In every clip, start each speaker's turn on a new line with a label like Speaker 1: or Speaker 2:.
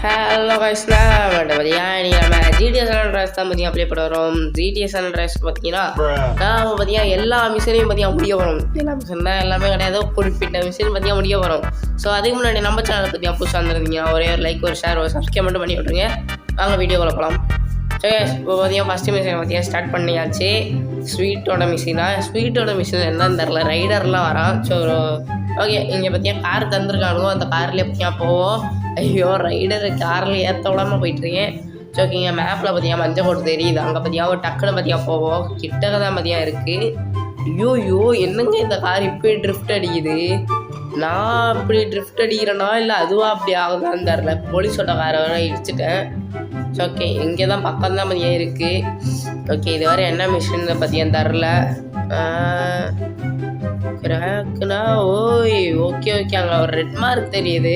Speaker 1: Hello கைஸ்லாம் பார்த்தீங்கன்னா நீங்கள் நம்ம ஜிடிஎஸ் ட்ரெஸ் தான் பார்த்தீங்கன்னா அப்ளை பண்ண வரோம். ஜிடிஎஸ் ட்ரெஸ் பார்த்தீங்கன்னா நான் பார்த்தீங்கன்னா எல்லா மிஷினையும் பார்த்தீங்கன்னா முடிய வரும். எல்லா மிஷின் தான் எல்லாமே கிடையாது, குறிப்பிட்ட மிஷின் பார்த்தீங்கன்னா முடிய வரும். ஸோ அதுக்கு முன்னாடி நம்ம சேனலை பார்த்தீங்கன்னா புதுசாக வந்துருந்தீங்கன்னா ஒரே ஒரு லைக், ஒரு ஷேர், ஒரு சப்ஸ்கிரைப் மட்டும் பண்ணி விட்ருங்க. வாங்க வீடியோ போகலாம். ஸோ இப்போ பார்த்தீங்கன்னா ஃபஸ்ட்டு மிஷின் பார்த்தீங்கன்னா ஸ்டார்ட் பண்ணியாச்சு. ஸ்வீட்டோட மிஷினா, ஸ்வீட்டோட மிஷின் என்னன்னு தெரில, ரைடர்லாம் வரான். ஸோ ஓகே, இங்கே பார்த்தீங்கன்னா கார் தந்துருக்கானுங்க, அந்த கார்லேயே பார்த்தீங்கன்னா போவோம். ஐயோ ரைடர் காரில் ஏற்ற விடாமல் போயிட்டுருக்கேன். ஸோ ஓகேங்க, மேப்பில் பார்த்தீங்கன்னா மஞ்சள் கோட்டு தெரியுது, அங்கே பார்த்தீங்கன்னா ஒரு டக்குன்னு பார்த்தீங்கன்னா போவோம். கிட்டக்க தான் பார்த்தீங்கன்னா இருக்குது. ஐயோ என்னங்க இந்த கார் இப்படி ட்ரிஃப்ட் அடிக்குது, நான் அப்படி ட்ரிஃப்ட் அடிக்கிறேன்னா இல்லை அதுவாக அப்படி ஆகுதான்னு தெரில. போலீஸோட காரை வர இடிச்சிட்டேன். ஸோ ஓகே, இங்கே தான் பக்கம் தான் பார்த்தீங்கன்னா இருக்குது. ஓகே, இது வரை என்ன மிஷின் பார்த்தீங்கன்னா தரல. கிராக்குனா ஓய் ஓகே ஓகே, அங்கே ஒரு ரெட் மார்க் தெரியுது,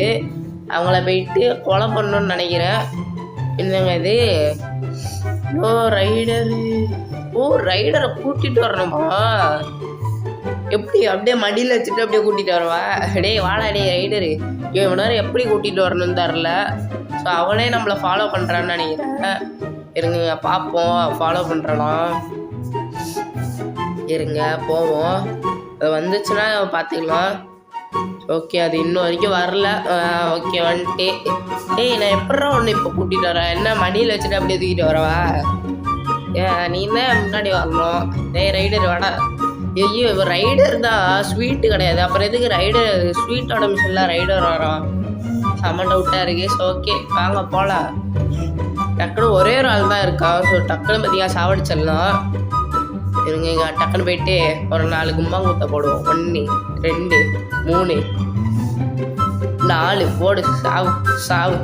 Speaker 1: அவங்கள போயிட்டு கொலை பண்ணணும்னு நினைக்கிறேன். என்னங்க இது, ஓ ரைடரு, ஓ ரைடரை கூட்டிகிட்டு வரணுமா? எப்படி அப்படியே மடியில் வச்சுட்டு அப்படியே கூட்டிகிட்டு வருவா? டேய் வாடா டே ரைடரு, இவன் நேரம் எப்படி கூட்டிகிட்டு வரணும்னு தரல. ஸோ அவனே நம்மளை ஃபாலோ பண்ணுறான்னு நினைக்கிறேன். இருங்க பார்ப்போம், ஃபாலோ பண்ணுறலாம். இருங்க போவோம், அது வந்துச்சுன்னா பார்த்துக்கலாம். ஓகே, அது இன்னும் வரைக்கும் வரல. ஓகே வந்துட்டு, டேய் நான் எப்படா ஒன்று இப்போ கூட்டிகிட்டு வரேன், என்ன மடியில் வச்சுட்டு அப்படியே தூக்கிட்டு வரவா? நீ தான் முன்னாடி வரணும். டேய் ரைடர் வாடா. ஐயோ இப்போ ரைடர் தான், ஸ்வீட்டு கிடையாது, அப்புறம் எதுக்கு ரைடர்? ஸ்வீட்டோட மிஷினில் ரைடர் வரோம், செம்ம டவுட்டாக இருக்குது. ஸோ ஓகே வாங்க போகலாம். டக்குன்னு ஒரே ஒரு ஆள் தான் இருக்கான். ஸோ டக்குன்னு பார்த்தீங்கன்னா சாவடிச்சிடலாம். இருங்க இங்கே டக்குன்னு போயிட்டு ஒரு 4 கும்பாங்குத்த போடுவோம். 1 2 3 4 போடு, சாவு சாவு.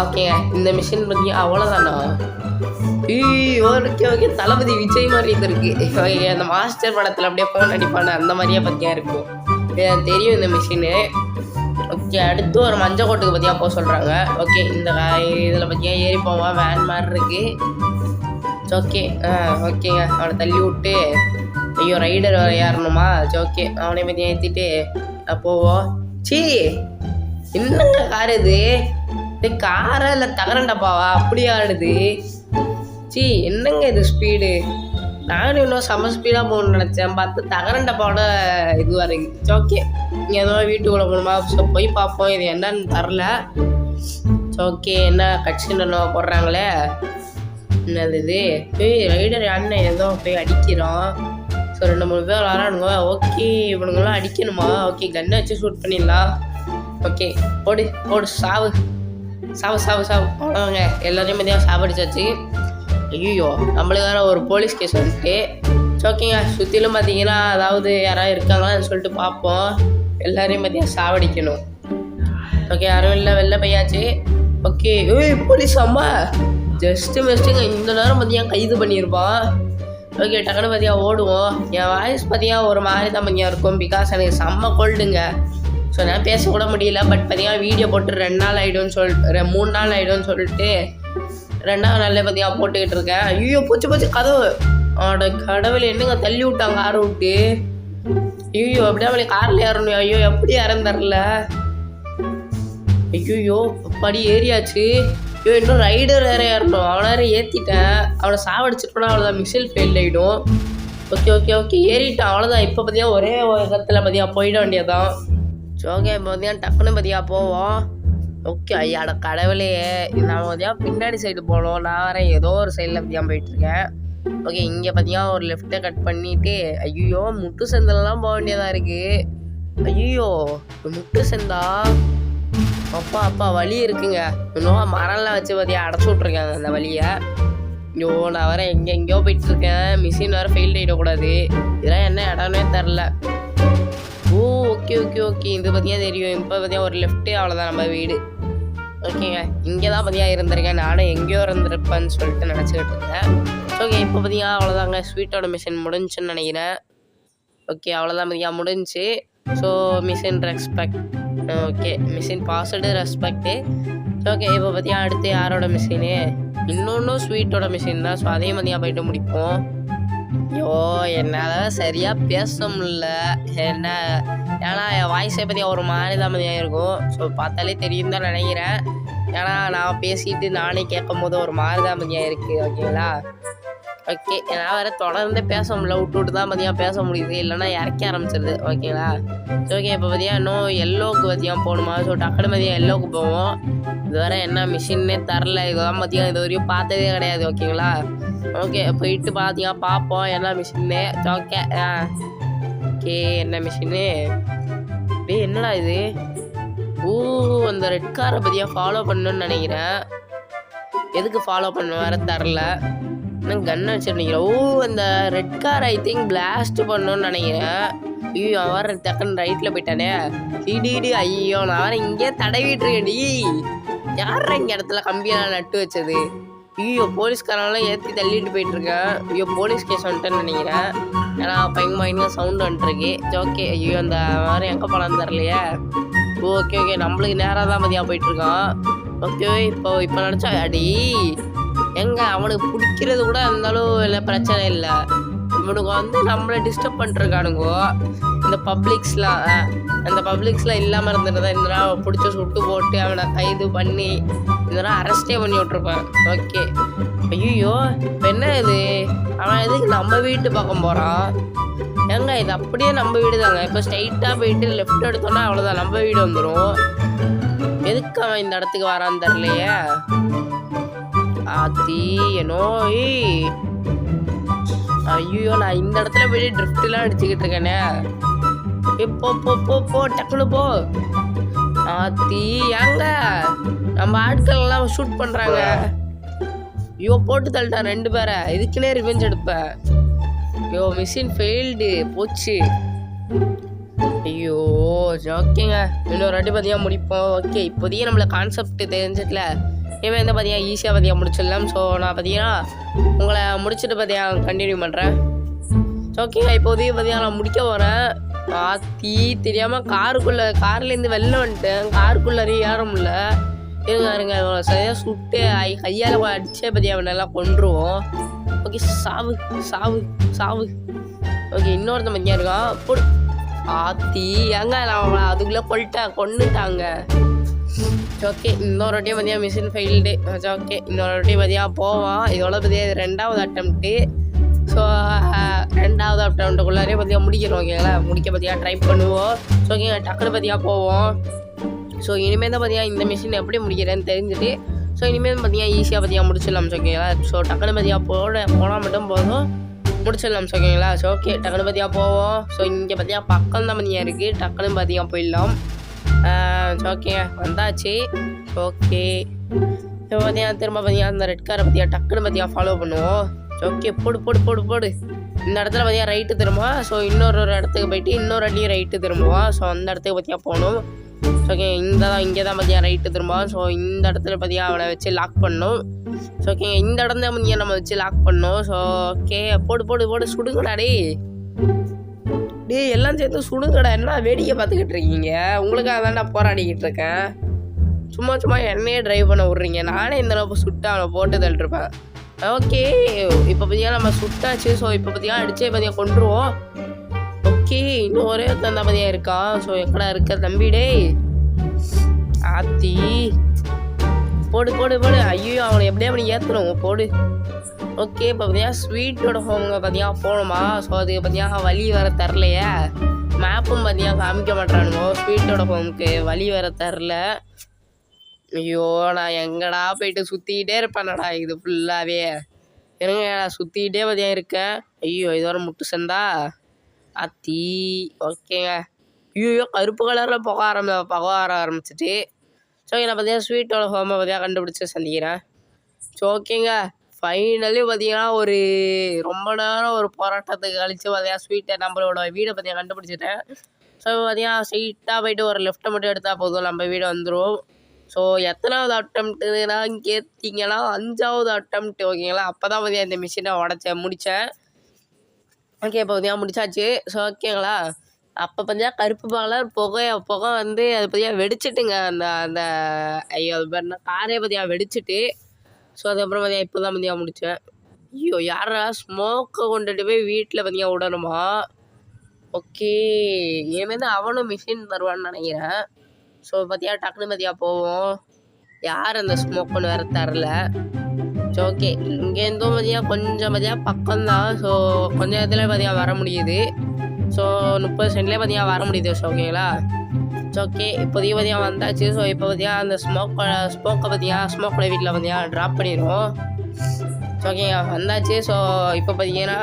Speaker 1: ஓகேங்க, இந்த மிஷின் பற்றி அவ்வளோதானா? ஓகே ஓகே, தளபதி விஜய் மாதிரி இது இருக்குது. ஓகே, அந்த மாஸ்டர் படத்தில் அப்படியே ஃபோன் அடிப்பானு அந்த மாதிரியே பற்றியா இருக்கும், தெரியும் இந்த மிஷினு. ஓகே, அடுத்து ஒரு மஞ்சள் கோட்டுக்கு பற்றியா போக சொல்கிறாங்க. ஓகே, இந்த இதில் பற்றியா ஏறி போவான், வேன் மாதிரி இருக்குது. ஓகே ஓகேங்க, அவனை தள்ளி விட்டு, ஐயோ ரைடர் வர ஏறணுமா? ஓகே, அவனை பற்றி ஏற்றிட்டு போவோம். சீ என்னங்க கார் இது, காரா இல்லை தகரண்டப்பாவா அப்படி ஆடுது? சீ என்னங்க இது ஸ்பீடு, நானும் இன்னும் செம்ம ஸ்பீடாக போகணும்னு நினச்சேன், பார்த்து தகரண்டப்பாவோட இதுவாக இருக்குது. ஓகே, இங்கே ஏதோ வீட்டுக்குள்ளே போகணுமா? ஸோ போய் பார்ப்போம், இது என்னன்னு தரல. ஓகே, என்ன கட்சின்னு போடுறாங்களே, என்னது இது? ரைடர் அண்ணன் ஏதோ போய் அடிக்கிறோம். ஸோ 2-3 பேர் வரானுங்க. ஓகே, இவனுங்களாம் அடிக்கணுமா? ஓகே, கன்னை வச்சு ஷூட் பண்ணிடலாம். ஓகே போடு போடு, சாவு சாவு சாவு சாவு. அவ்வளோங்க, எல்லாரையும் மதியம் சாவடிச்சாச்சு. ஐயோ நம்மளுக்கு வேறு ஒரு போலீஸ் கேஸ் வந்துட்டு. ஓகேங்க, சுற்றிலும் பார்த்தீங்கன்னா அதாவது யாராவது இருக்காங்களான்னு சொல்லிட்டு பார்ப்போம். எல்லாரையும் மதியம் சாவடிக்கணும். ஓகே, யாரும் இல்லை, வெளில போயாச்சு. ஓகே, போலீஸ் அம்மா ஜஸ்ட்டு மிஸ்ட்டுங்க, இந்த நேரம் பார்த்தீங்கன்னா கைது பண்ணியிருப்பான். ஓகே, டக்குன்னு பார்த்தியா ஓடுவோம். என் வாய்ஸ் பார்த்தியா ஒரு மாதிரி தான் பார்த்தியா இருக்கும், பிகாஸ் எனக்கு செம்ம கோல்டுங்க. ஸோ நான் பேசக்கூட முடியல. பட் பார்த்தீங்கன்னா வீடியோ போட்டு 2 நாள் ஆகிடும்னு சொல்லிட்டு 3 நாள் ஆகிடும்னு சொல்லிட்டு 2ஆவது நாளில் பார்த்தீங்கன்னா போட்டுக்கிட்டு இருக்கேன். ஐயோ போச்சு போச்சு கதவு, அவனோட கடவுள் என்னங்க தள்ளி விட்டாங்க காரை விட்டு. ஐயோ அப்படியே அவளை காரில் ஏறணும். ஐயோ எப்படி யாரும் தரல. ஐயோ படி ஏறியாச்சு. ஐயோ இன்னும் ரைடர் வேறு ஏறணும், அவனை வேறு ஏற்றிட்டேன். அவனை சாவடிச்சிட்டோன்னா அவ்வளோதான், மிஷில் ஃபெயில் ஆகிடும். ஓகே ஓகே ஓகே ஏறிட்டான், அவ்வளோதான். இப்போ பார்த்தீங்கன்னா ஒரே இடத்துல பார்த்தீங்கன்னா போயிட வேண்டியதான். ஓகே, இப்போ பார்த்தீங்கன்னா டக்குன்னு பார்த்தீங்கன்னா போவோம். ஓகே, ஐயாட கடவுளே, நான் பார்த்தீங்கன்னா பின்னாடி சைடு போகணும், நான் வேறு ஏதோ ஒரு சைடில் பார்த்தீங்கன்னா போயிட்டுருக்கேன். ஓகே, இங்கே பார்த்தீங்கன்னா ஒரு லெஃப்ட்டை கட் பண்ணிவிட்டு, ஐயோ முட்டு சந்தெல்லாம் போக வேண்டியதாக இருக்குது. ஐயோ முட்டு சந்தா, அப்பா அப்பா வலி இருக்குங்க. இன்னும் மரம்லாம் வச்சு பார்த்தியா அடைச்சி விட்ருக்காங்க அந்த வலியை. ஐயோ நான் வேறு எங்கேயோ போயிட்டுருக்கேன், மிஷின் வேறு ஃபெயில் ஆகிடக்கூடாது. இதெல்லாம் என்ன இடம்னே தெரில. ஓ ஓகே ஓகே ஓகே, இது பார்த்தீங்கன்னா தெரியும். இப்போ பார்த்தீங்கன்னா ஒரு லெஃப்ட்டு, அவ்வளோதான் நம்ம வீடு. ஓகேங்க, இங்கே தான் பார்த்தீங்கன்னா இருந்திருக்கேன், நானும் எங்கேயோ இருந்திருப்பேன்னு சொல்லிட்டு நினச்சிக்கிட்டு இருந்தேன். ஓகே, இப்போ பார்த்தீங்கன்னா அவ்வளோதாங்க, ஸ்வீட்டோட மிஷின் முடிஞ்சுன்னு நினைக்கிறேன். ஓகே, அவ்வளோதான் பார்த்தீங்கன்னா முடிஞ்சு. So machine respect, okay machine passed respect. Okay, இப்போ பார்த்தீங்கன்னா அடுத்து யாரோட மிஷினு? இன்னொன்று ஸ்வீட்டோட மிஷின் தான். ஸோ அதையும் பார்த்தீங்கன்னா போய்ட்டு முடிப்போம். ஐயோ என்னால் சரியாக பேச முடியல, என்ன ஏன்னா என் வாய்ஸை பற்றி ஒரு மாதிரி தான் இருக்கும். ஸோ பார்த்தாலே தெரியும் தான் நினைக்கிறேன். ஏன்னா நான் பேசிட்டு நானே கேட்கும் போது ஒரு மாதிரி தான் மதியம் இருக்குது. ஓகேங்களா? ஓகே, நான் வேறு தொடர்ந்து பேச முடியல, விட்டு தான் மதியம் பேச முடியுது, இல்லைன்னா இறக்க ஆரம்பிச்சிருது. ஓகேங்களா? ஸோ ஓகே, இப்போ மதியம் இன்னும் எல்லோவுக்கு மதியம் போகணுமா? ஸோ டக்குனு மதியம் எல்லோவுக்கு போவோம். இது வேறு என்ன மிஷின்னே தரல, இதெல்லாம் மதியம் இது வரையும் பார்த்ததே கிடையாது. ஓகேங்களா? ஓகே, போயிட்டு பார்த்தீங்கன்னா பார்ப்போம் என்ன மிஷின்னு. ஓகே ஓகே, என்ன மிஷின்னு? டேய் என்னடா இது? ஓ, அந்த ரெட் காரை பற்றியாக ஃபாலோ பண்ணணுன்னு நினைக்கிறேன். எதுக்கு ஃபாலோ பண்ண வேறு தரல. இன்னும் கன்னை வச்சுருந்தீங்களா? ஓ, அந்த red car I think blast பண்ணணும்னு நினைக்கிறேன். ஐயோ, அவன் வேறு டக்குன்னு ரைட்டில் போயிட்டானே. இடி ஐயோ, நான் வேறு இங்கேயே தடவிட்டு இருக்கேன். டி யாரா இங்கே இடத்துல கம்பியெல்லாம் நட்டு வச்சது? ஐயோ, போலீஸ்காரெல்லாம் ஏற்றி தள்ளிட்டு போயிட்டுருக்கேன். ஐயோ, போலீஸ் கேஸ் வந்துட்டேன்னு நினைக்கிறேன். ஏன்னா பயங்கர சவுண்டு வந்துட்டுருக்கு. ஓகே, ஐயோ அந்த மாதிரி எங்கே போகலான்னு தரலையே. ஓகே ஓகே, நம்மளுக்கு நேராக தான் மதியம் போயிட்டுருக்கான். ஓகே, இப்போ நினச்சா அடி எங்கே அவனுக்கு பிடிக்கிறது கூட இருந்தாலும் இல்லை, பிரச்சனை இல்லை. இவனுக்கு வந்து நம்மளை டிஸ்டர்ப் பண்ணிட்டுருக்கானுங்கோ. இந்த பப்ளிக்ஸ்லாம் இல்லாமல் இருந்துட்டு தான் இந்த பிடிச்சி சுட்டு போட்டு அவனை கைது பண்ணி இதெல்லாம் அரெஸ்டே பண்ணி விட்ருப்பேன். ஓகே, ஐயோ இப்போ என்ன இது? அவன் எதுக்கு நம்ம வீட்டு பக்கம் போகிறான்? ஏங்க இது அப்படியே நம்ம வீடு தாங்க. இப்போ ஸ்ட்ரைட்டாக போயிட்டு லெஃப்ட் எடுத்தோன்னா அவ்வளோதான், நம்ம வீடு வந்துடும். எதுக்கு அவன் இந்த இடத்துக்கு வரான்னு தரலையே. ஆத்தி என்னோ ஐயோ, நான் இந்த இடத்துல போய் ட்ரிஃப்ட்லாம் அடிச்சுக்கிட்டு இருக்கேனே. போ டக்குனு போ. ஆத்தி ஏங்க நம்ம ஆட்கள் எல்லாம் ஷூட் பண்ணுறாங்க. ஐயோ, போட்டு தள்ளிட்டான் 2 பேரை. இதுக்குன்னே ரிவெஞ்ச் எடுப்பேன். ஐயோ, மிஷின் ஃபெயில்டு போச்சு. ஐயோ ஓகேங்க, இன்னொரு வாட்டி பார்த்தீங்கன்னா முடிப்போம். ஓகே, இப்போதையே நம்மளை கான்செப்ட் தெரிஞ்சிட்டல, இவன் வந்து பார்த்தீங்கன்னா ஈஸியாக பார்த்தீங்கன்னா முடிச்சிடலாம். ஸோ நான் பார்த்தீங்கன்னா உங்களை முடிச்சுட்டு பார்த்தீங்கன்னா கண்டினியூ பண்ணுறேன். ஓகேங்க, இப்போதையே பார்த்தீங்கன்னா நான் முடிக்க போகிறேன். ஆத்தி தெரியாமல் கார்லேருந்து வெளில வந்துட்டேன். காருக்குள்ளே ஏற முடியல. இருங்க சரியாக சுட்டு கையால் அடிச்சே பார்த்தீங்கன்னா அவனெல்லாம் கொண்டுருவோம். ஓகே, சாவு. ஓகே, இன்னொருத்தன் மதியம் இருக்கான். போடு. ஆத்தி ஏங்க நான் அதுக்குள்ளே கொண்டுட்டாங்க. ஓகே, இன்னொரு வாட்டியும் மதியம் மிஷின் ஃபெயில்டு. ஓகே, இன்னொரு வாட்டி மதியம் போவான். இதோட பற்றியா இது 2வது அட்டம்ப்ட்டு. ஸோ 2வது அட்டம்ப்ட்டுக்குள்ளாரே பற்றியா முடிக்கிறோம். ஓகேங்களா? முடிக்க பற்றியா ட்ரை பண்ணுவோம். ஸோ ஓகேங்க, டக்குனு பற்றியா போவோம். ஸோ இனிமேல் தான் பார்த்தீங்கன்னா இந்த மிஷின் எப்படி முடிக்கிறேன்னு தெரிஞ்சுட்டு ஸோ இனிமேல் பார்த்தீங்கன்னா ஈஸியாக பார்த்தீங்கன்னா முடிச்சிடலாம். ஓகேங்களா? ஸோ டக்குனு பார்த்தீங்கன்னா போனால் மட்டும் போதும், முடிச்சிடலாம். ஓகேங்களா? ஸோ ஓகே, டக்குனு பார்த்தீங்கன்னா போவோம். ஸோ இங்கே பார்த்தீங்கன்னா பக்கம் தான் பார்த்தீங்கன்னா இருக்குது. டக்குனு பார்த்தீங்கன்னா போயிடலாம். ஓகேங்க, வந்தாச்சு. ஓகே, இப்போ பார்த்தீங்கன்னா திரும்ப பார்த்தீங்கன்னா அந்த ரெட் காரை பார்த்தீங்கன்னா டக்குனு பார்த்தீங்கன்னா ஃபாலோ பண்ணுவோம். ஓகே, போடு. இந்த இடத்துல பார்த்தீங்கன்னா ரைட்டு திரும்புவோம். ஸோ இன்னொரு இடத்துக்கு போயிட்டு இன்னொரு அடியும் ரைட்டு திரும்புவோம். ஸோ அந்த இடத்துக்கு பார்த்தீங்கன்னா போகணும். ஓகே, இங்கே தான் பார்த்தீங்கன்னா ரைட்டு திரும்புவோம். ஸோ இந்த இடத்துல பார்த்தீங்கன்னா அவனை வச்சு லாக் பண்ணணும். ஸோ ஓகே, இந்த இடம் தான் பார்த்தீங்கன்னா நம்ம வச்சு லாக் பண்ணணும். ஸோ ஓகே, போடு சுடுங்கடா. டே எல்லாம் சேர்த்து சுடுங்கடா. என்ன வேடிக்கை பார்த்துக்கிட்டு இருக்கீங்க? உங்களுக்காக தான் நான் போராடிக்கிட்டு இருக்கேன். சும்மா என்னையே ட்ரைவ் பண்ண விட்றீங்க. நானே இந்த அளவுக்கு சுட்டு அவனை போட்டு தள்ளிருப்பேன். ஓகே, இப்போ பார்த்தீங்கன்னா நம்ம சுட்டாச்சு. ஸோ இப்போ பார்த்தீங்கன்னா அடிச்சே பார்த்தீங்கன்னா கொண்டுருவோம். ஓகே, இன்னும் ஒரே தந்தா பார்த்தீங்கன்னா இருக்கான். ஸோ எங்கடா இருக்க தம்பி? டே ஆத்தி போடு. ஐயோ, அவனை எப்படியா அப்படி ஏற்றணும். போடு. ஓகே, இப்போ பார்த்தீங்கன்னா ஸ்வீட்டோட ஹோமுங்க பார்த்தீங்கன்னா போகணுமா? ஸோ அதுக்கு பார்த்தீங்கன்னா வழி வர தரலையே. மேப்பும் பார்த்தீங்கன்னா காமிக்க மாட்டானுங்க. ஸ்வீட்டோட ஹோமுக்கு வழி வர தரல. ஐயோ, நான் எங்கடா போயிட்டு சுற்றிக்கிட்டே இருப்பேனடா இது ஃபுல்லாகவே. இருங்க, நான் சுற்றிக்கிட்டே பார்த்தீங்கன்னா இருக்கேன். ஐயோ, இதோட முட்டு சந்தா ஆத்தி. ஓகேங்க, ஐயோ கருப்பு கலரில் புக வர ஆரம்பிச்சிட்டு. ஸோ நான் பார்த்தீங்கன்னா ஸ்வீட்டோட ஹோமை பார்த்தீங்கன்னா கண்டுபிடிச்சி சந்திக்கிறேன். ஸோ ஓகேங்க, ஃபைனலி பார்த்தீங்கன்னா ஒரு ரொம்ப நேரம் ஒரு போராட்டத்துக்கு கழித்து பார்த்தீங்கன்னா ஸ்வீட்டை நம்மளோட வீடை பார்த்தீங்கன்னா கண்டுபிடிச்சிட்டேன். ஸோ பார்த்தீங்கன்னா ஸ்ட்ரைட்டாக போயிட்டு ஒரு லெஃப்ட்டை மட்டும் எடுத்தால் போதும், நம்ம வீடு வந்துடும். ஸோ எத்தனாவது அட்டம்ப்ட்டுனா கேட்டிங்கன்னா 5வது அட்டம்ப்ட். ஓகேங்களா? அப்போ தான் பார்த்தீங்கன்னா இந்த மிஷினை முடித்தேன். ஓகே, இப்போ பார்த்தீங்கன்னா முடிச்சாச்சு. ஸோ ஓகேங்களா? அப்போ பார்த்தீங்கன்னா கருப்பு கலர் புகை வந்து அது பார்த்தீங்கன்னா வெடிச்சிட்டுங்க. அந்த ஐயோ அது பேர் காரே பார்த்தீங்கன்னா வெடிச்சிட்டு. ஸோ அதுக்கப்புறம் பார்த்தீங்கன்னா இப்போ தான் பார்த்தீங்கன்னா முடித்தேன். ஐயோ, யாரா ஸ்மோக்கை கொண்டுட்டு போய் வீட்டில் பார்த்தீங்கன்னா விடணுமா? ஓகே, இனிமேல் தான் அவனும் மிஷின் தருவான்னு நினைக்கிறேன். ஸோ பார்த்தீங்கன்னா டக்குனு பார்த்தீங்கன்னா போவோம். யார் அந்த ஸ்மோக்குன்னு வேறு தரல. ஸோ ஓகே, இங்கேருந்தும் பார்த்தீங்கன்னா கொஞ்சம் பார்த்தீங்கன்னா பக்கம்தான். ஸோ கொஞ்சம் இடத்துல பார்த்தீங்கன்னா வர முடியுது. ஸோ 30 சென்ட்லேயே பார்த்தீங்கன்னா வர முடியுது. ஸோ ஓகேங்களா. ஸோ ஓகே, இப்போதைக்கு பார்த்தீங்கன்னா வந்தாச்சு. ஸோ இப்போ பார்த்தீங்கன்னா அந்த ஸ்மோக்கை பார்த்தீங்கன்னா ஸ்மோக்கோட வீட்டில் பார்த்தீங்கன்னா ட்ராப் பண்ணிடுவோம். ஸோ ஓகேங்க, வந்தாச்சு. ஸோ இப்போ பார்த்தீங்கன்னா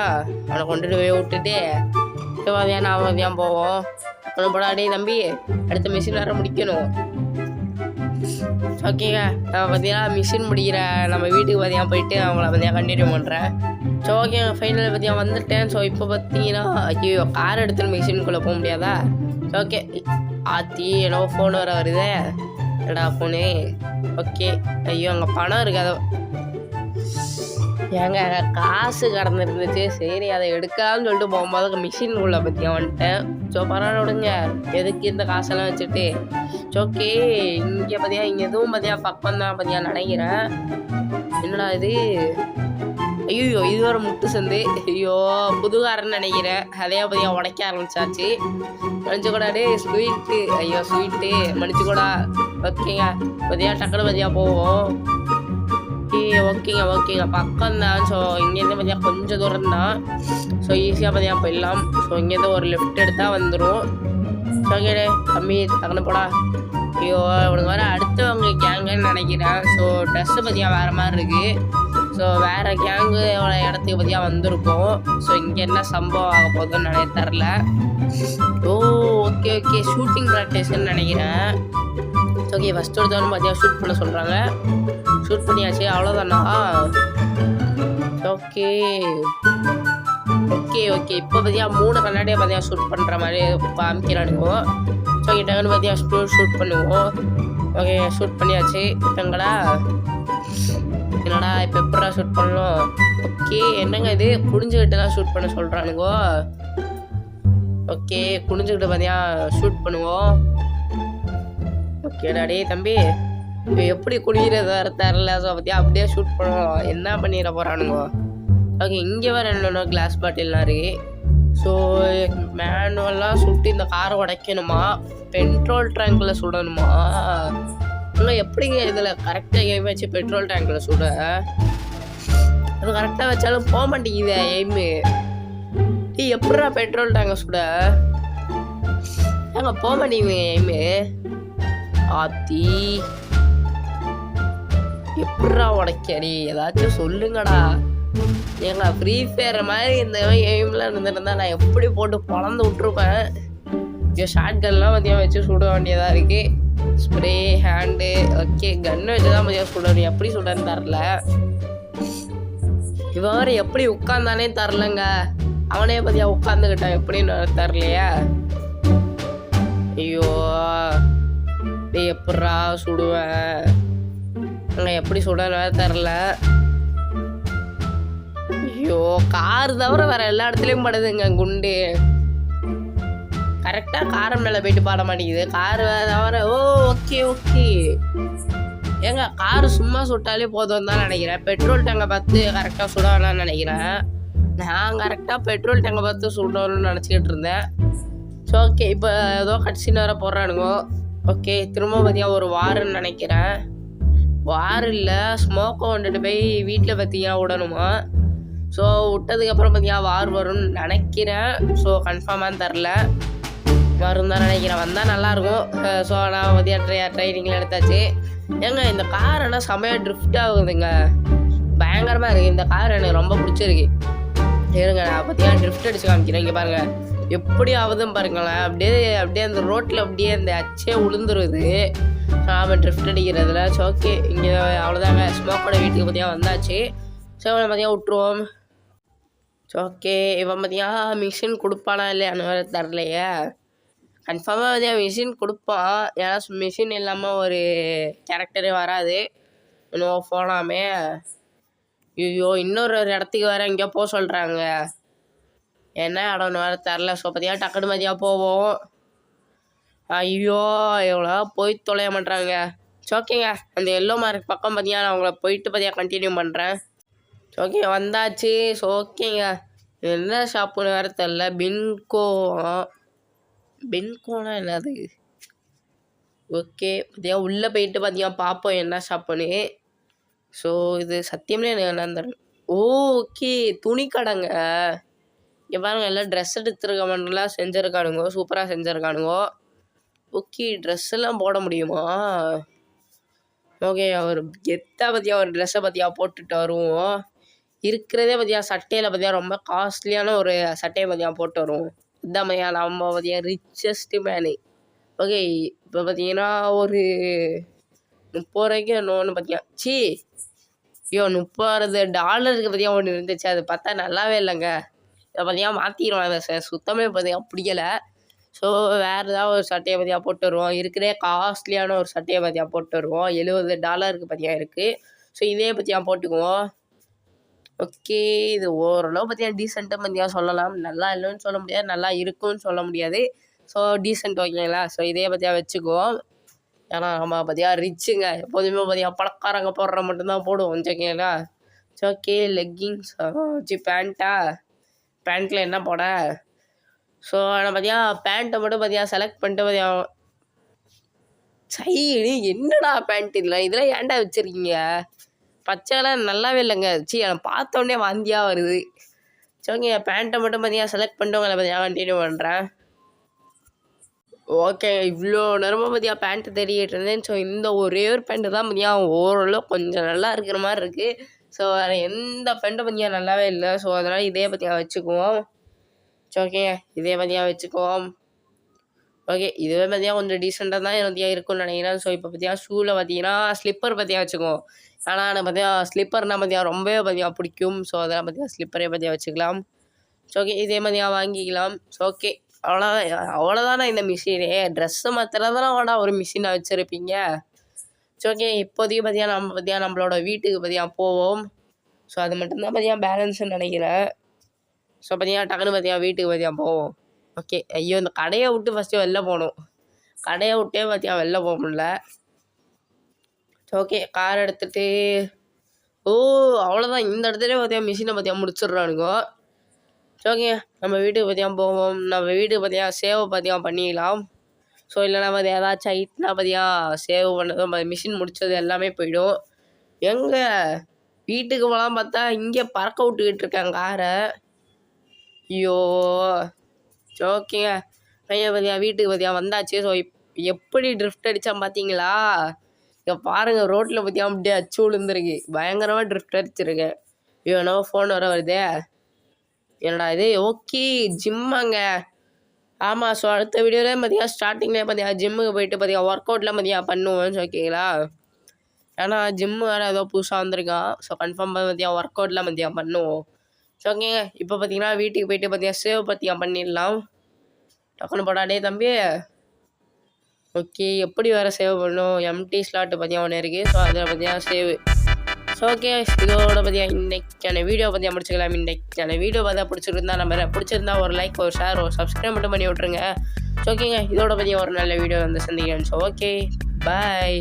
Speaker 1: அவனை கொண்டுட்டு போய் விட்டுட்டு இப்போ பார்த்தீங்கன்னா நான் பார்த்தீங்கன்னா போவோம். ஒன்று போட அடே தம்பி, அடுத்த மிஷின் வேறு முடிக்கணும். ஓகேங்க, நான் பார்த்தீங்கன்னா மிஷின் முடிக்கிற நம்ம வீட்டுக்கு பார்த்தீங்கன்னா போயிட்டு அவங்கள பார்த்தீங்கன்னா கண்டினியூ பண்ணுறேன். ஸோ ஓகேங்க, ஃபைனல் பார்த்தீங்கன்னா வந்துட்டேன். ஸோ இப்போ பார்த்தீங்கன்னா ஐயோ கார் எடுத்துன்னு மிஷினுக்குள்ளே போக முடியாதா? ஓகே, ஆத்தி என்னோ ஃபோன் வர வருதே. என்னடா ஃபோனு? ஓகே, ஐயோ அங்கே பணம் இருக்காதோ. ஏங்க காசு கடந்துருந்துச்சு. சரி அதை எடுக்கலாம்னு சொல்லிட்டு போகும்போது மிஷினுக்குள்ளே பற்றியா வந்துட்டேன். ஸோ பரவாயில்ல விடுங்க, எதுக்கு இந்த காசெல்லாம் வச்சுட்டு. ஓகே, இங்கே பார்த்தியா இங்கே எதுவும் பார்த்தியா பக்கம் தான் பார்த்தியா நினைக்கிறேன். என்னடா இது? ஐயோ இது ஒரு முட்டு சந்து. ஐயோ புதுகாரன்னு நினைக்கிறேன். அதே பார்த்தியா உடைக்க ஆரம்பிச்சாச்சு. மன்னிச்சு கூட டே ஸ்வீட்டு. ஐயோ ஸ்வீட்டு மன்னிச்சு கூட. ஓகேங்க, பார்த்தியா டக்குனு பார்த்தியா போவோம். ஓகேங்க பக்கம் தான். ஸோ இங்கேருந்து பார்த்தீங்கன்னா கொஞ்சம் தூரம் தான். ஸோ ஈஸியாக பார்த்தீங்கன்னா போயிடலாம். ஸோ இங்கேருந்து ஒரு லெஃப்ட் எடுத்தால் வந்துடும். ஸோ ஓகே தம்பி டக்குனு போடா. ஐயோ இவனுக்கு வேறு அடுத்தவங்க கேங்குன்னு நினைக்கிறேன். ஸோ ட்ரெஸ்ஸு பார்த்தீங்கன்னா வேறு மாதிரி இருக்குது. ஸோ வேறு கேங்கு இடத்துக்கு பார்த்தீங்கன்னா வந்திருக்கோம். ஸோ இங்கே என்ன சம்பவம் ஆக போகுதுன்னு நிறைய தரல. ஓகே ஷூட்டிங் ப்ராக்டிஸ்ன்னு நினைக்கிறேன். ஓகே, ஃபஸ்ட் ஒருத்தவனு பார்த்தீங்கன்னா ஷூட் பண்ண சொல்கிறாங்க. ஷூட் பண்ணியாச்சு, அவ்வளோதானா? ஓகே இப்போ பார்த்தீங்கன்னா 3 கண்ணாடியை பார்த்தீங்கன்னா ஷூட் பண்ணுற மாதிரி காமிக்கிறானுங்க. ஸோ கிட்டங்கன்னு பார்த்தீங்கன்னா ஷூட் பண்ணுவோம். ஓகே ஷூட் பண்ணியாச்சு. இப்போங்கடா என்னடா இப்போ எப்படா ஷூட் பண்ணணும்? ஓகே என்னங்க இது குடிஞ்சுக்கிட்டு தான் ஷூட் பண்ண சொல்கிறானுங்க. ஓகே குடிஞ்சுக்கிட்டு பார்த்தீங்கன்னா ஷூட் பண்ணுவோம். ஓகேடா டே தம்பி, இப்போ எப்படி குடிக்கிறது வேறு தரல. ஸோ பற்றியா அப்படியே ஷூட் பண்ணுவோம். என்ன பண்ணிட போகிறானுங்க? ஓகே இங்கே வேறு என்னென்ன கிளாஸ் பாட்டில்லாம் இருக்குது. ஸோ மேனுவலாக சுட்டு இந்த காரை உடைக்கணுமா? பெட்ரோல் டேங்கில் சுடணுமா? இல்லை எப்படிங்க இதில் கரெக்டாக எய்ம் வச்சு பெட்ரோல் டேங்கில் சுட? அது கரெக்டாக வச்சாலும் போக மாட்டேங்குதே எய்மு. எப்படா பெட்ரோல் டேங்கை சுட? ஏங்க போக மாட்டேங்குது எய்மு. ஆத்தி எப்படா உடைக்கடி? ஏதாச்சும் சொல்லுங்கடா. ஏங்க ஃப்ரீ ஃபயர் மாதிரி இந்த எய்ம்லாம் இருந்துருந்தா நான் எப்படி போட்டு பொழந்து விட்ருப்பேன். ஷார்ட் கன்லாம் மதியம் வச்சு சுட வேண்டியதாக இருக்குது. ஸ்ப்ரே ஹேண்டு ஓகே கன்னு வச்சு தான் மதியம் சுடணும். எப்படி சுடன்னு தரல. இவன் எப்படி உட்காந்தானே தரலங்க. அவனே பற்றியா உட்காந்துக்கிட்டான் எப்படின்னு தரலையா? ஐயோ டே எப்பட்றா சுடுவேன்? அங்கே எப்படி சுடன்னு தரல. ஐயோ கார் தவிர வேற எல்லா இடத்துலையும் படுதுங்க குண்டு. கரெக்டாக காரம் மேலே போயிட்டு பாட மாட்டேங்குது. கார் தவிர ஓகே ஏங்க கார் சும்மா சுட்டாலே போதும் தான் நினைக்கிறேன். பெட்ரோல் டேங்கை பார்த்து கரெக்டாக சுட வேணாம்னு நினைக்கிறேன். நான் கரெக்டாக பெட்ரோல் டேங்கை பார்த்து சுடணும்னு நினச்சிக்கிட்டு இருந்தேன். ஸோ ஓகே இப்போ ஏதோ கட்சின்னு வேற போடுறானுங்க. ஓகே திரும்ப பார்த்தீங்கன்னா ஒரு வாருன்னு நினைக்கிறேன். வார் இல்லை ஸ்மோக்கை வந்துட்டு போய் வீட்டில் பார்த்தீங்கன்னா விடணுமா? ஸோ விட்டதுக்கப்புறம் பார்த்தீங்கன்னா வார் வரும்னு நினைக்கிறேன். ஸோ கன்ஃபார்மாக தரல, வரும் தான் நினைக்கிறேன். வந்தால் நல்லாயிருக்கும். ஸோ நான் பார்த்தீங்கன்னா ட்ரைனிங்கில் எடுத்தாச்சு. ஏங்க இந்த கார் ஆனால் செமையாக ட்ரிஃப்ட் ஆகுதுங்க, பயங்கரமாக இருக்குது. இந்த கார் எனக்கு ரொம்ப பிடிச்சிருக்கு. இருங்க நான் பார்த்தீங்கன்னா ட்ரிஃப்ட் அடிச்சு காமிக்கிறேன். இங்கே பாருங்கள் எப்படி ஆகுதுன்னு பாருங்களேன். அப்படியே அந்த ரோட்டில் அப்படியே அந்த அச்சே உளுந்துருது நாம் ட்ரிஃப்ட் அடிக்கிறதுல. ஸோ ஓகே இங்கே அவ்வளோதாங்க. ஸ்மோக்கோட வீட்டுக்கு பார்த்தீங்கன்னா வந்தாச்சு. ஸோ அவனை பார்த்தீங்கன்னா விட்ருவோம். ஸோ ஓகே இவன் பார்த்தீங்கன்னா மிஷின் கொடுப்பானா இல்லையான்னு வேறு தரலையே. கன்ஃபார்மாக பார்த்தீங்கன்னா மிஷின் கொடுப்பான். ஏன்னா மிஷின் இல்லாமல் ஒரு கேரக்டரே வராது. இன்னும் போனாமே. ஐயோ இன்னொரு இடத்துக்கு வேறு எங்கேயோ போக சொல்கிறாங்க. என்ன இடம்னு வேறு தரல. ஸோ பார்த்தீங்கன்னா டக்குனு மதியாக போவோம். ஐயோ எவ்வளோ போய் தொலைய மாட்டாங்க. ஸோ ஓகேங்க அந்த எல்லோ மார்க் பக்கம் பார்த்தீங்கன்னா நான் உங்களை போயிட்டு பார்த்தீங்கன்னா கண்டினியூ பண்ணுறேன். ஸோ ஓகே வந்தாச்சு. ஸோ ஓகேங்க என்ன ஷாப்புன்னு வேறு தெரில. பின்கோனா என்னது? ஓகே. பார்த்தீங்கன்னா உள்ளே போயிட்டு பார்த்தீங்கன்னா பார்ப்போம் என்ன ஷாப்புன்னு. ஸோ இது சத்தியமே எனக்கு என்னன்னு தெரியல. ஓகே. துணி கடைங்க. இங்கே பாருங்க எல்லாம் ட்ரெஸ் எடுத்துருக்க மாதிரிலாம் செஞ்சுருக்கானுங்கோ. சூப்பராக செஞ்சுருக்கானுங்கோ. ஓகே. ட்ரெஸ் எல்லாம் போட முடியுமா? ஓகே. ஒரு கெத்தா பார்த்தியா ஒரு ட்ரெஸ்ஸை பார்த்தியா போட்டுட்டு வருவோம். இருக்கிறதே பார்த்தியா சட்டையில் பார்த்தியா ரொம்ப காஸ்ட்லியான ஒரு சட்டையை பார்த்தியா போட்டு வருவோம். இதான் பார்த்தியா நம்ம பார்த்தியா ரிச்சஸ்ட் மேனு. ஓகே. இப்போ பார்த்தீங்கன்னா ஒரு 30 ரூபாய்க்கு இன்னொன்று பார்த்தியா ஐயோ $30 பார்த்தியா ஒன்று இருந்துச்சு. அது பார்த்தா நல்லாவே இல்லைங்க. இதை பார்த்தியா மாற்றிடுவாங்க சுத்தமே பார்த்தியா பிடிக்கலை. ஸோ வேறு ஏதாவது ஒரு சட்டையை பார்த்தியா போட்டு வருவோம். இருக்கிறே காஸ்ட்லியான ஒரு சட்டையை பார்த்தியா போட்டு வருவோம். $70 பார்த்தியா இருக்குது. ஸோ இதே பார்த்தியா போட்டுக்குவோம். ஓகே. இது ஓரளவு பார்த்தியா டீசெண்டாக பார்த்தியா சொல்லலாம். நல்லா இல்லைன்னு சொல்ல முடியாது, நல்லா இருக்குன்னு சொல்ல முடியாது. ஸோ டீசெண்ட் ஓகேங்களா. ஸோ இதே பார்த்தியா வச்சுக்குவோம். ஏன்னா நம்ம பார்த்தியா ரிச்சுங்க. எப்போதுமே பார்த்தியா பணக்காரங்க போடுற மட்டும்தான் போடுவோம் ஓகேங்களா. So okay. லெக்கிங்ஸ் பேண்ட்டில் என்ன போட. ஸோ நான் பார்த்தியா பேண்ட்டை மட்டும் பார்த்தியா செலக்ட் பண்ணிட்டு பார்த்தியா சைடு என்னடா பேண்ட் இதெல்லாம் ஏன்டா வச்சுருக்கீங்க? பச்சைலாம் நல்லாவே இல்லைங்க. எனக்கு பார்த்தோன்னே வாந்தியாக வருது. So okay. பேண்ட்டை மட்டும் பார்த்தியா செலக்ட் பண்ணிட்டு உங்களை பார்த்தியா கண்டினியூ பண்ணுறேன். ஓகே. இவ்வளோ நேரமாக பார்த்தியா பேண்ட்டு தேடிக்கிட்டு இருந்தேன். ஸோ இந்த ஒரே ஒரு பேண்ட்டு தான் பார்த்தியா ஓரளவு கொஞ்சம் நல்லா இருக்கிற மாதிரி இருக்குது. ஸோ வேறு எந்த பேண்ட்டும் பார்த்தியா நல்லாவே இல்லை. ஸோ அதனால் இதே பார்த்தியா வச்சுக்குவோம். So okay. இதே பார்த்தியா வச்சுக்குவோம். ஓகே. இதுவே பார்த்தியா கொஞ்சம் டீசெண்டாக தான் பார்த்தியா இருக்கும்னு நினைக்கிறேன். ஸோ இப்போ பார்த்தியா ஷூவில் பார்த்திங்கன்னா ஸ்லிப்பர் பார்த்தியா வச்சுக்குவோம். ஆனால் எனக்கு பார்த்தியா ஸ்லிப்பர்னால் பார்த்தியா ரொம்பவே பார்த்தியா பிடிக்கும். ஸோ அதெல்லாம் பார்த்தியா ஸ்லிப்பரே பார்த்தியா வச்சுக்கலாம். So okay. இதே பார்த்தியா வாங்கிக்கலாம். So okay. அவ்வளோதானே இந்த மிஷினே. ட்ரெஸ்ஸு மாத்திரதானே ஒரு மிஷினை வச்சுருப்பீங்க. So okay. இப்போதைக்கு பார்த்தியா நம்ம பார்த்தியா நம்மளோட வீட்டுக்கு பார்த்தியா போவோம். ஸோ அது மட்டும்தான் பார்த்தியா பேலன்ஸ்ன்னு நினைக்கிறேன். ஸோ பார்த்தியா டக்குன்னு பார்த்தியா வீட்டுக்கு பார்த்தியா போவோம். ஓகே. ஐயோ இந்த கடையை விட்டு ஃபஸ்ட்டு வெளில போகணும். கடையை விட்டே பார்த்தியா வெளில போக முடியல. So okay. கார் எடுத்துகிட்டு அவ்வளோதான். இந்த இடத்துல பார்த்தியா மிஷினை பார்த்தியா முடிச்சிடுறானுங்கோ. So okay. நம்ம வீட்டுக்கு பார்த்தியா போவோம். நம்ம வீட்டுக்கு பார்த்தியா சேவ் பார்த்தியா பண்ணிக்கலாம். ஸோ இல்லைனா பார்த்தியா ஏதாச்சும் ஆகிட்டுனா பார்த்தியா சேவ் பண்ணதும் மிஷின் முடித்தது எல்லாமே போயிடும். எங்கே வீட்டுக்கு போகலாம் பார்த்தா இங்கே பறக்க விட்டுக்கிட்டு இருக்கேன் காரை. ஐயோ. ஸோ ஓகேங்க. பையன் பார்த்தியா வீட்டுக்கு பார்த்தியா வந்தாச்சு. ஸோ எப்படி ட்ரிஃப்ட் அடித்தான் பார்த்தீங்களா? இங்கே பாருங்கள் ரோட்டில் பார்த்தியா அப்படியே அச்சு விழுந்துருக்கு. பயங்கரமாக ட்ரிஃப்ட் அடிச்சிருக்கேன். ஐயோ என்னவோ ஃபோன் வர வருதே. என்னடா இது? ஓகே. ஜிம்மாங்க. ஆமாம். ஸோ அடுத்த வீடியோவில் பார்த்தியா ஸ்டார்டிங்லேயே பார்த்தியா ஜிம்முக்கு போயிட்டு பார்த்தியா ஒர்க் அவுட்லாம் பார்த்தியா பண்ணுவேன். ஓகேங்களா. ஏன்னா ஜிம்மு வேறு ஏதோ புதுசாக வந்திருக்கான். ஸோ கன்ஃபார்ம் பார்த்தியா ஒர்க் அவுட்லாம் பார்த்தியா பண்ணுவோம். ஸோ ஓகேங்க. இப்போ பார்த்திங்கன்னா வீட்டுக்கு போயிட்டு பார்த்தியா சேவ் பார்த்தியா பண்ணிடலாம். டக்குன்னு போடாடே தம்பி. ஓகே. எப்படி வேறு சேவ் பண்ணணும்? எம்டி ஸ்லாட்டு பார்த்தியா ஒன்று இருக்குது. ஸோ அதில் பார்த்தியா சேவ். So okay. இதோட பார்த்தியா இன்றைக்கான வீடியோ பார்த்தியா முடிச்சுக்கலாம். இன்றைக்கான வீடியோ பார்த்தா பிடிச்சிருந்தா ஒரு லைக், ஒரு ஷேர், ஒரு சப்ஸ்கிரைப் மட்டும் பண்ணி விட்ருங்க. ஸோ ஓகேங்க. இதோட பார்த்தியா ஒரு நல்ல வீடியோ வந்து சந்திக்கிறேன். So okay. பாய்.